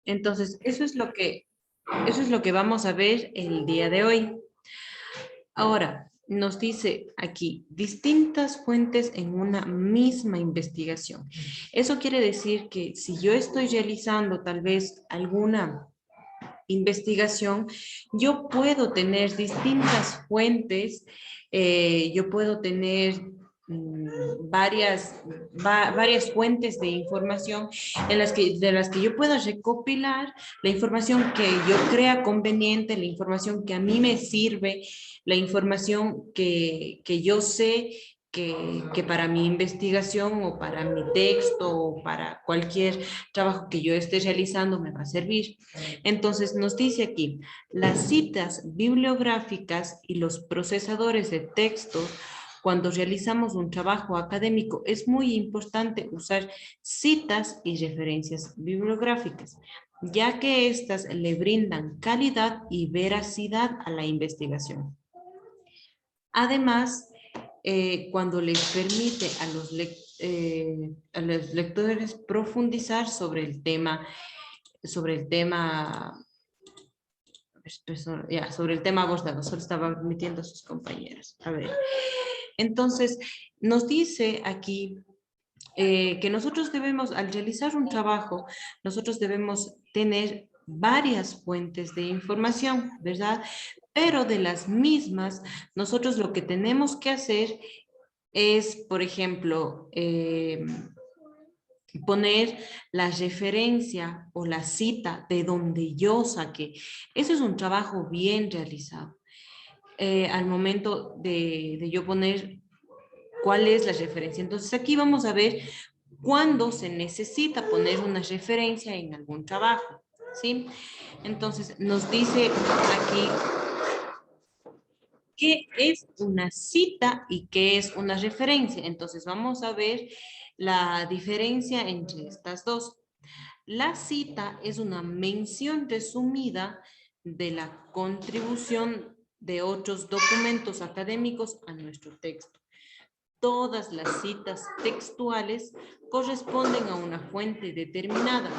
Entonces, eso es lo que vamos a ver el día de hoy. Ahora, nos dice aquí, distintas fuentes en una misma investigación. Eso quiere decir que si yo estoy realizando tal vez alguna investigación, yo puedo tener distintas fuentes, yo puedo tener varias fuentes de información de las que yo pueda recopilar la información que yo crea conveniente, la información que a mí me sirve, la información que yo sé que para mi investigación o para mi texto o para cualquier trabajo que yo esté realizando me va a servir. Entonces nos dice aquí, las citas bibliográficas y los procesadores de texto, cuando realizamos un trabajo académico, es muy importante usar citas y referencias bibliográficas, ya que éstas le brindan calidad y veracidad a la investigación. Además, cuando les permite a los lectores profundizar sobre el tema ya, sobre el tema abordado, solo estaba admitiendo a sus compañeros. A ver, entonces nos dice aquí que nosotros debemos, al realizar un trabajo, nosotros debemos tener varias fuentes de información, ¿verdad? Pero de las mismas, nosotros lo que tenemos que hacer es, por ejemplo, poner la referencia o la cita de donde yo saqué. Eso es un trabajo bien realizado. Al momento de yo poner cuál es la referencia. Entonces aquí vamos a ver cuándo se necesita poner una referencia en algún trabajo, ¿sí? Entonces nos dice aquí qué es una cita y qué es una referencia. Entonces vamos a ver la diferencia entre estas dos. La cita es una mención resumida de la contribución de otros documentos académicos a nuestro texto. Todas las citas textuales corresponden a una fuente determinada,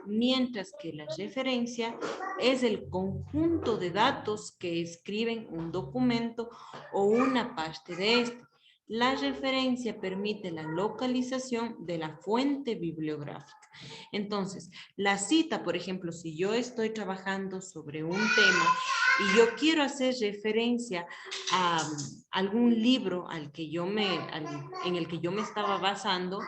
mientras que la referencia es el conjunto de datos que escriben un documento o una parte de este. La referencia permite la localización de la fuente bibliográfica. Entonces, la cita, por ejemplo, si yo estoy trabajando sobre un tema y yo quiero hacer referencia a algún libro en el que yo me estaba basando,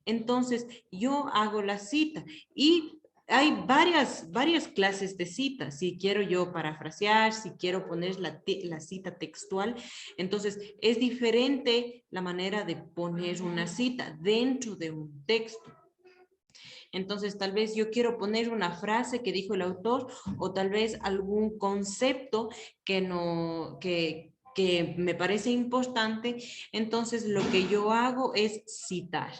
entonces yo hago la cita y hay varias clases de citas. Si quiero yo parafrasear, si quiero poner la cita textual, entonces es diferente la manera de poner una cita dentro de un texto. Entonces, tal vez yo quiero poner una frase que dijo el autor o tal vez algún concepto que me parece importante, entonces lo que yo hago es citar.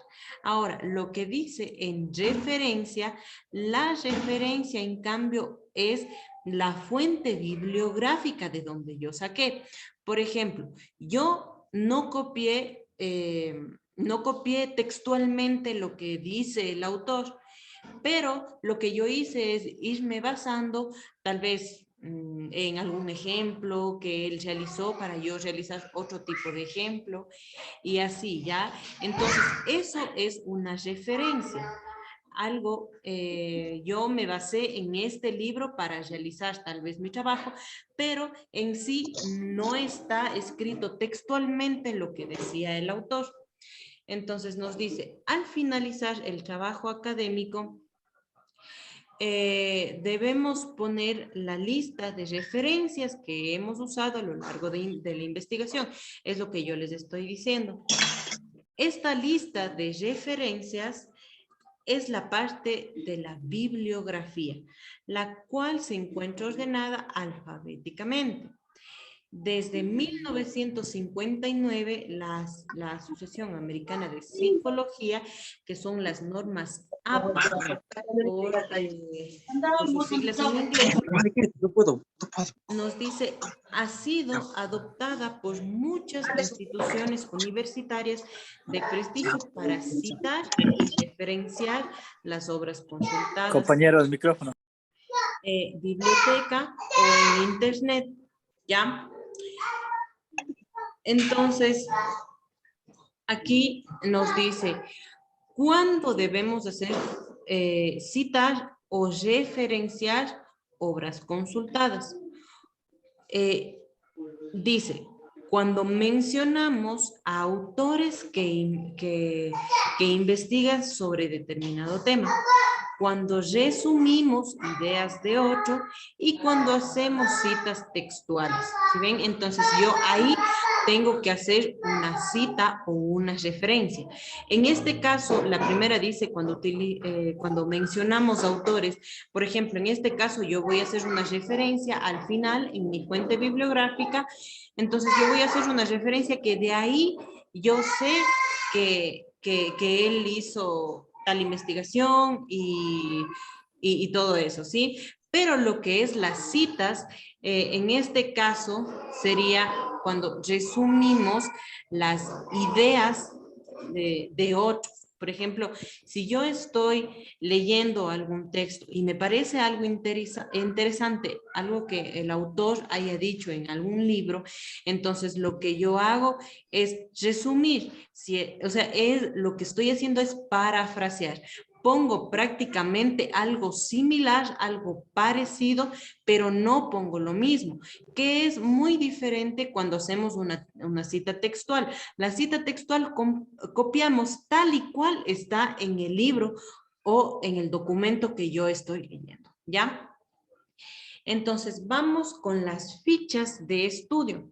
Ahora, lo que dice en referencia, la referencia en cambio es la fuente bibliográfica de donde yo saqué. Por ejemplo, yo no copié textualmente lo que dice el autor, pero lo que yo hice es irme basando tal vez en algún ejemplo que él realizó para yo realizar otro tipo de ejemplo y así, ¿ya? Entonces, eso es una referencia. Yo me basé en este libro para realizar tal vez mi trabajo, pero en sí no está escrito textualmente lo que decía el autor. Entonces nos dice, al finalizar el trabajo académico, debemos poner la lista de referencias que hemos usado a lo largo de la investigación. Es lo que yo les estoy diciendo. Esta lista de referencias es la parte de la bibliografía, la cual se encuentra ordenada alfabéticamente. Desde 1959, la Asociación Americana de Psicología, que son las normas APA, por sus siglas en inglés, nos dice, ha sido adoptada por muchas instituciones universitarias de prestigio para citar y referenciar las obras consultadas. Compañero, el micrófono. Biblioteca o en internet, ¿ya? Entonces, aquí nos dice, ¿cuándo debemos hacer citar o referenciar obras consultadas? Dice, cuando mencionamos a autores que investigan sobre determinado tema, cuando resumimos ideas de otro y cuando hacemos citas textuales. ¿Sí ven? Entonces yo ahí tengo que hacer una cita o una referencia. En este caso, la primera dice cuando mencionamos autores, por ejemplo, en este caso yo voy a hacer una referencia al final en mi fuente bibliográfica, entonces yo voy a hacer una referencia que de ahí yo sé que él hizo tal investigación y todo eso, ¿sí? Pero lo que es las citas, en este caso sería cuando resumimos las ideas de otros. Por ejemplo, si yo estoy leyendo algún texto y me parece algo interesante, algo que el autor haya dicho en algún libro, entonces lo que yo hago es resumir. O sea, lo que estoy haciendo es parafrasear. Pongo prácticamente algo similar, algo parecido, pero no pongo lo mismo, que es muy diferente cuando hacemos una cita textual. La cita textual copiamos tal y cual está en el libro o en el documento que yo estoy leyendo, ¿ya? Entonces, vamos con las fichas de estudio.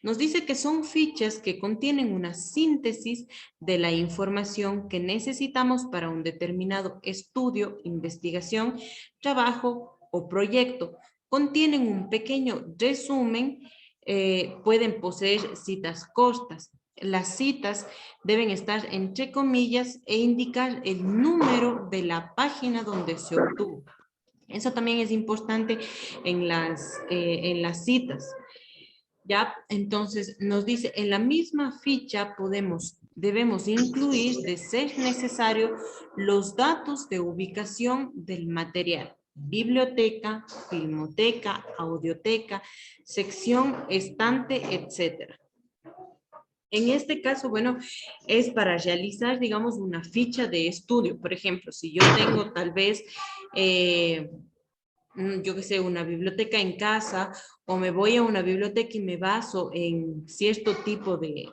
Nos dice que son fichas que contienen una síntesis de la información que necesitamos para un determinado estudio, investigación, trabajo o proyecto. Contienen un pequeño resumen, pueden poseer citas cortas. Las citas deben estar entre comillas e indicar el número de la página donde se obtuvo. Eso también es importante en las citas. ¿Ya? Entonces nos dice, en la misma ficha debemos incluir, de ser necesario, los datos de ubicación del material. Biblioteca, filmoteca, audioteca, sección, estante, etcétera. En este caso, bueno, es para realizar, digamos, una ficha de estudio. Por ejemplo, si yo tengo tal vez, yo qué sé, una biblioteca en casa, o me voy a una biblioteca y me baso en cierto tipo de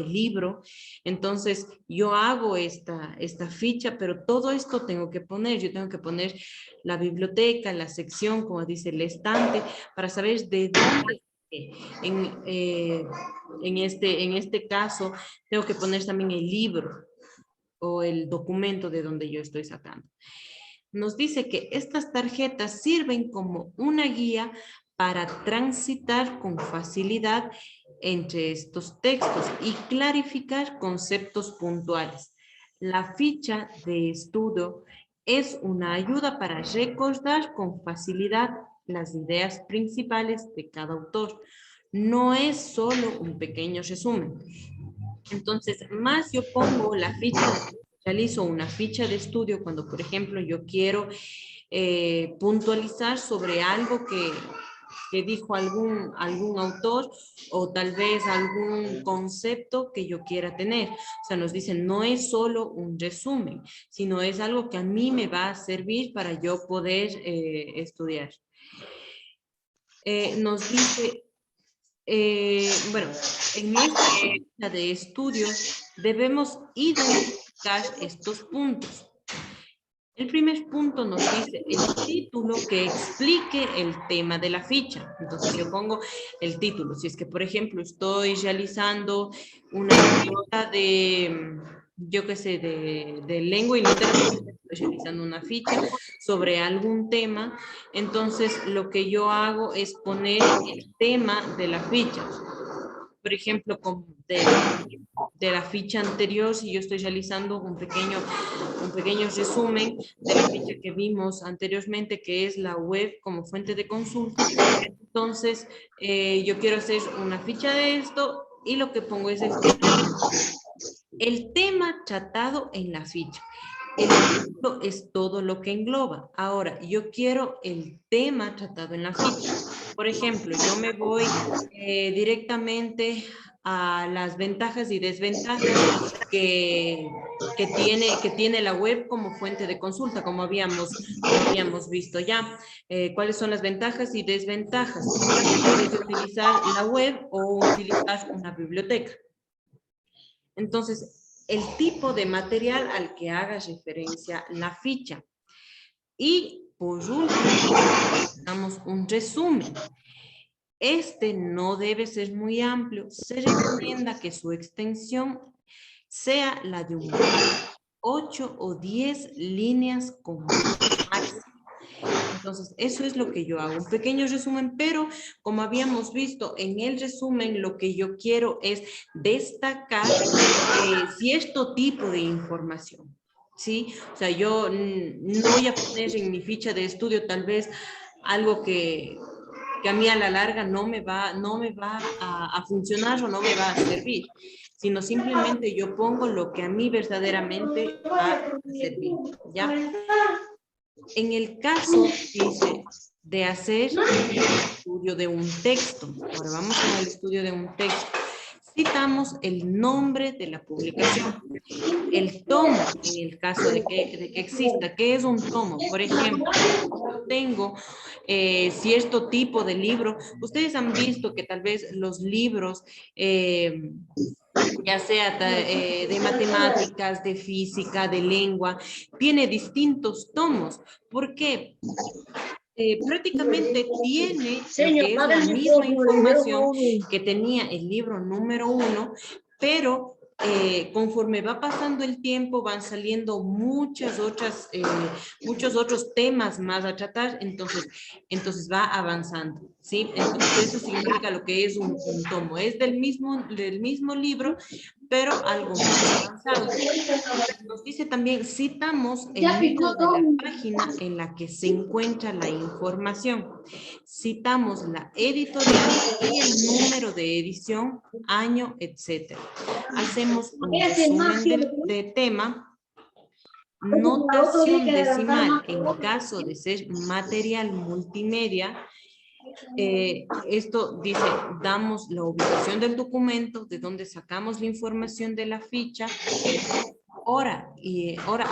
libro, entonces yo hago esta ficha, pero todo esto yo tengo que poner la biblioteca, la sección, como dice el estante, para saber de dónde. En este caso, tengo que poner también el libro o el documento de donde yo estoy sacando. Nos dice que estas tarjetas sirven como una guía para transitar con facilidad entre estos textos y clarificar conceptos puntuales. La ficha de estudio es una ayuda para recordar con facilidad las ideas principales de cada autor. No es solo un pequeño resumen. Entonces, más yo pongo la ficha, realizo una ficha de estudio cuando, por ejemplo, yo quiero puntualizar sobre algo que dijo algún autor o tal vez algún concepto que yo quiera tener. O sea, nos dicen, no es solo un resumen, sino es algo que a mí me va a servir para yo poder estudiar. Nos dice, bueno, en nuestra ficha de estudio debemos identificar estos puntos. El primer punto nos dice el título que explique el tema de la ficha. Entonces yo pongo el título. Si es que, por ejemplo, estoy realizando una ficha yo qué sé, de lengua y literatura, estoy realizando una ficha sobre algún tema, entonces lo que yo hago es poner el tema de la ficha. Por ejemplo, como de la ficha anterior, si yo estoy realizando un pequeño resumen de la ficha que vimos anteriormente, que es la web como fuente de consulta, entonces yo quiero hacer una ficha de esto y lo que pongo es el tema tratado en la ficha. El título es todo lo que engloba. Ahora, yo quiero el tema tratado en la ficha. Por ejemplo, yo me voy directamente a las ventajas y desventajas que tiene la web como fuente de consulta, como habíamos visto ya. ¿Cuáles son las ventajas y desventajas? Puedes utilizar la web o utilizar una biblioteca. Entonces, el tipo de material al que haga referencia la ficha. Y por último, damos un resumen. Este no debe ser muy amplio. Se recomienda que su extensión sea la de un 8 o 10 líneas como máximo. Entonces, eso es lo que yo hago, un pequeño resumen, pero como habíamos visto en el resumen, lo que yo quiero es destacar cierto tipo de información, ¿sí? O sea, yo no voy a poner en mi ficha de estudio tal vez algo que a mí a la larga no me va a funcionar o no me va a servir, sino simplemente yo pongo lo que a mí verdaderamente va a servir, ¿ya? En el caso, dice, de hacer el estudio de un texto. Ahora vamos con el estudio de un texto. Citamos el nombre de la publicación, el tomo, en el caso de que exista. ¿Qué es un tomo? Por ejemplo, yo tengo cierto tipo de libro. Ustedes han visto que tal vez los libros ya sea de matemáticas, de física, de lengua, tiene distintos tomos. ¿Por qué? Prácticamente tiene lo que es la misma información que tenía el libro número 1, pero conforme va pasando el tiempo van saliendo muchos otros temas más a tratar, entonces va avanzando, ¿sí? Entonces eso significa lo que es un tomo, es del mismo libro, pero algo más avanzado. Nos dice también, citamos el número de la página en la que se encuentra la información. Citamos la editorial y el número de edición, año, etc. Hacemos un resumen de tema. Notación decimal en caso de ser material multimedia. Esto dice, damos la ubicación del documento, de donde sacamos la información de la ficha, hora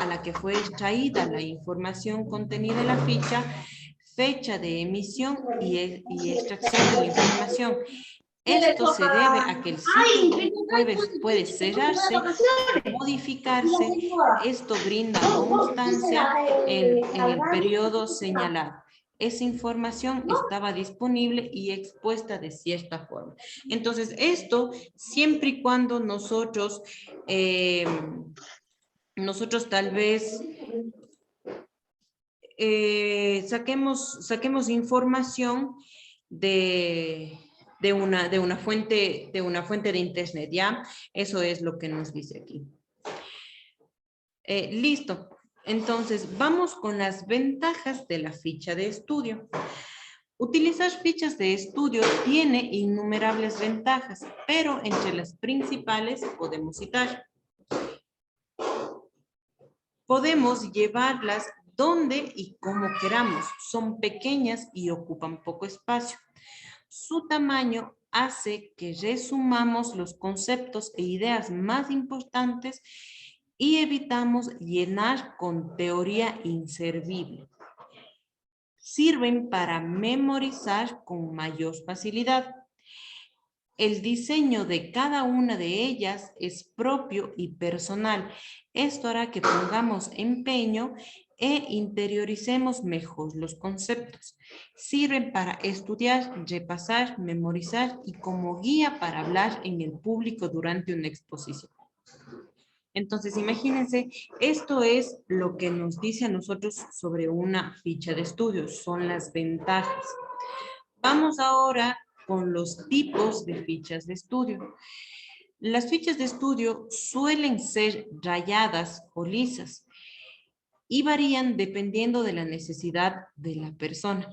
a la que fue extraída la información contenida en la ficha, fecha de emisión y extracción de la información. Esto se debe a que el sitio puede cerrarse, modificarse. Esto brinda constancia en el periodo señalado. Esa información estaba disponible y expuesta de cierta forma. Entonces, esto siempre y cuando nosotros tal vez saquemos información de una fuente de internet, ¿ya? Eso es lo que nos dice aquí. Listo. Entonces, vamos con las ventajas de la ficha de estudio. Utilizar fichas de estudio tiene innumerables ventajas, pero entre las principales podemos citar. Podemos llevarlas donde y como queramos. Son pequeñas y ocupan poco espacio. Su tamaño hace que resumamos los conceptos e ideas más importantes y evitamos llenar con teoría inservible. Sirven para memorizar con mayor facilidad. El diseño de cada una de ellas es propio y personal. Esto hará que pongamos empeño e interioricemos mejor los conceptos. Sirven para estudiar, repasar, memorizar y como guía para hablar en el público durante una exposición. Entonces, imagínense, esto es lo que nos dice a nosotros sobre una ficha de estudios, son las ventajas. Vamos ahora con los tipos de fichas de estudio. Las fichas de estudio suelen ser rayadas o lisas y varían dependiendo de la necesidad de la persona.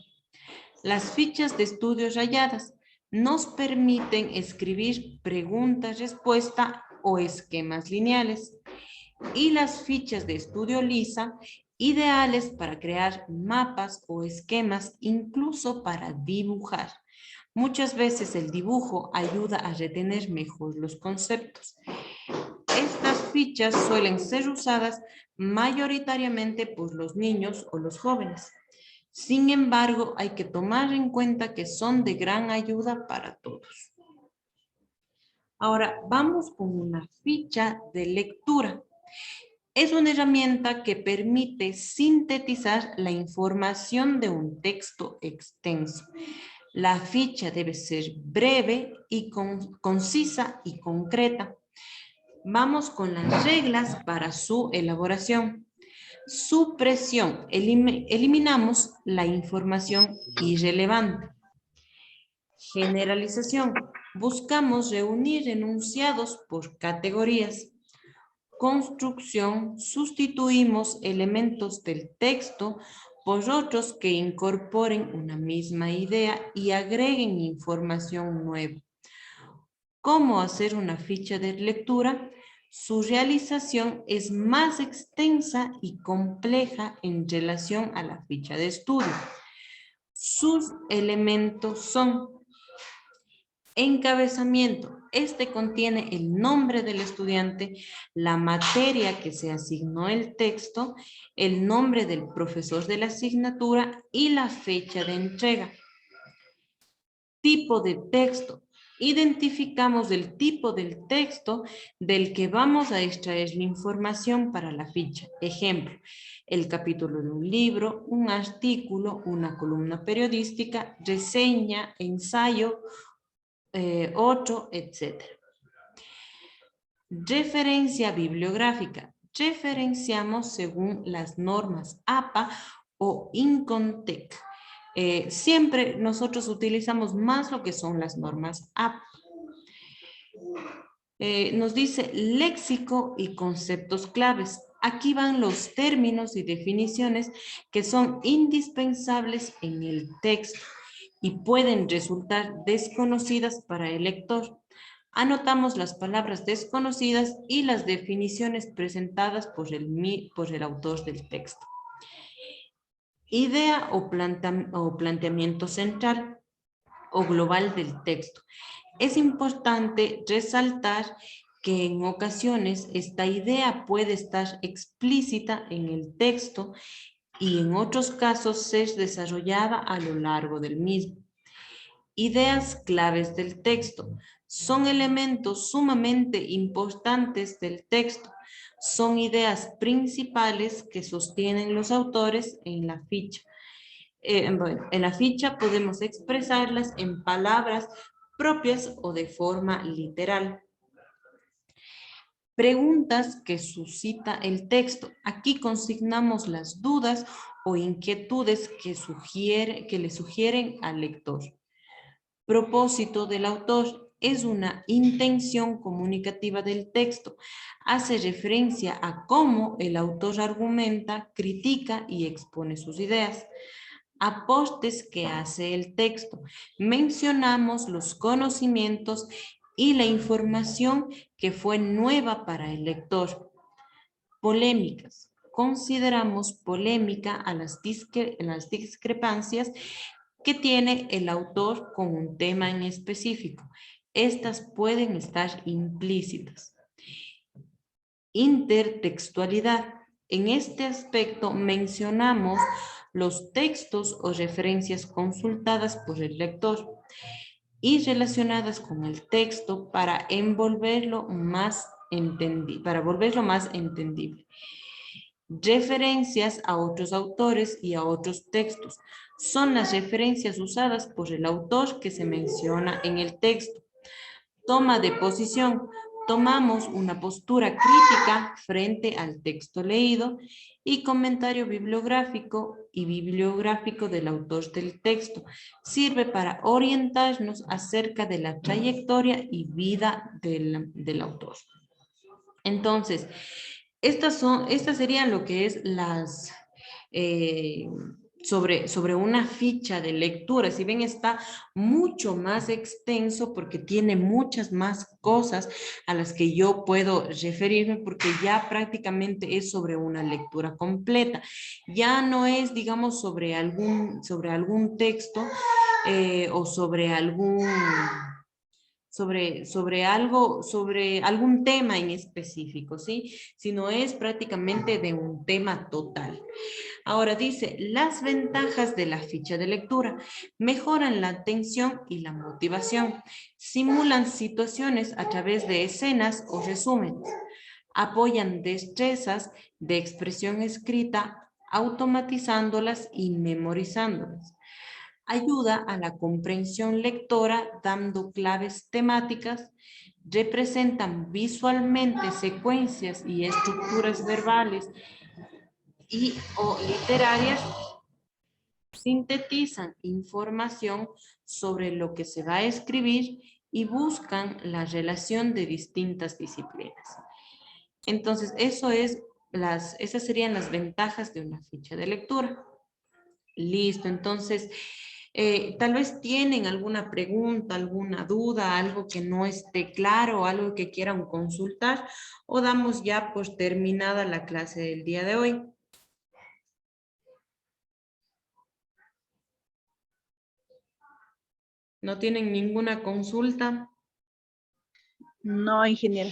Las fichas de estudio rayadas nos permiten escribir preguntas, respuesta o esquemas lineales. Y las fichas de estudio lisa, ideales para crear mapas o esquemas, incluso para dibujar. Muchas veces el dibujo ayuda a retener mejor los conceptos. Estas fichas suelen ser usadas mayoritariamente por los niños o los jóvenes. Sin embargo, hay que tomar en cuenta que son de gran ayuda para todos. Ahora, vamos con una ficha de lectura. Es una herramienta que permite sintetizar la información de un texto extenso. La ficha debe ser breve y concisa y concreta. Vamos con las reglas para su elaboración. Supresión. Eliminamos la información irrelevante. Generalización. Buscamos reunir enunciados por categorías. Construcción. Sustituimos elementos del texto por otros que incorporen una misma idea y agreguen información nueva. ¿Cómo hacer una ficha de lectura? Su realización es más extensa y compleja en relación a la ficha de estudio. Sus elementos son encabezamiento. Este contiene el nombre del estudiante, la materia que se asignó el texto, el nombre del profesor de la asignatura y la fecha de entrega. Tipo de texto. Identificamos el tipo del texto del que vamos a extraer la información para la ficha. Ejemplo, el capítulo de un libro, un artículo, una columna periodística, reseña, ensayo, otro, etc. Referencia bibliográfica. Referenciamos según las normas APA o INCONTEC. Siempre nosotros utilizamos más lo que son las normas APA. Nos dice léxico y conceptos claves. Aquí van los términos y definiciones que son indispensables en el texto y pueden resultar desconocidas para el lector. Anotamos las palabras desconocidas y las definiciones presentadas por el autor del texto. Idea o planteamiento central o global del texto. Es importante resaltar que en ocasiones esta idea puede estar explícita en el texto y en otros casos ser desarrollada a lo largo del mismo. Ideas claves del texto. Son elementos sumamente importantes del texto. Son ideas principales que sostienen los autores en la ficha. En la ficha podemos expresarlas en palabras propias o de forma literal. Preguntas que suscita el texto. Aquí consignamos las dudas o inquietudes que le sugieren al lector. Propósito del autor es una intención comunicativa del texto. Hace referencia a cómo el autor argumenta, critica y expone sus ideas. Aportes que hace el texto. Mencionamos los conocimientos y la información que fue nueva para el lector. Polémicas. Consideramos polémica a las discrepancias que tiene el autor con un tema en específico. Estas pueden estar implícitas. Intertextualidad. En este aspecto mencionamos los textos o referencias consultadas por el lector y relacionadas con el texto para volverlo más entendible. Referencias a otros autores y a otros textos. Son las referencias usadas por el autor que se menciona en el texto. Toma de posición. Tomamos una postura crítica frente al texto leído y comentario bibliográfico del autor del texto. Sirve para orientarnos acerca de la trayectoria y vida del autor. Entonces, estas serían lo que es las, sobre una ficha de lectura. Si ven, está mucho más extenso porque tiene muchas más cosas a las que yo puedo referirme porque ya prácticamente es sobre una lectura completa. Ya no es, digamos, sobre algún texto o sobre algún tema en específico, ¿sí? Sino es prácticamente de un tema total. Ahora dice, las ventajas de la ficha de lectura mejoran la atención y la motivación, simulan situaciones a través de escenas o resúmenes, apoyan destrezas de expresión escrita, automatizándolas y memorizándolas. Ayuda a la comprensión lectora dando claves temáticas, representan visualmente secuencias y estructuras verbales y o literarias, sintetizan información sobre lo que se va a escribir y buscan la relación de distintas disciplinas. Entonces, esas serían las ventajas de una ficha de lectura. Listo, entonces, tal vez tienen alguna pregunta, alguna duda, algo que no esté claro, algo que quieran consultar, o damos ya por terminada la clase del día de hoy. ¿No tienen ninguna consulta? No, ingeniero.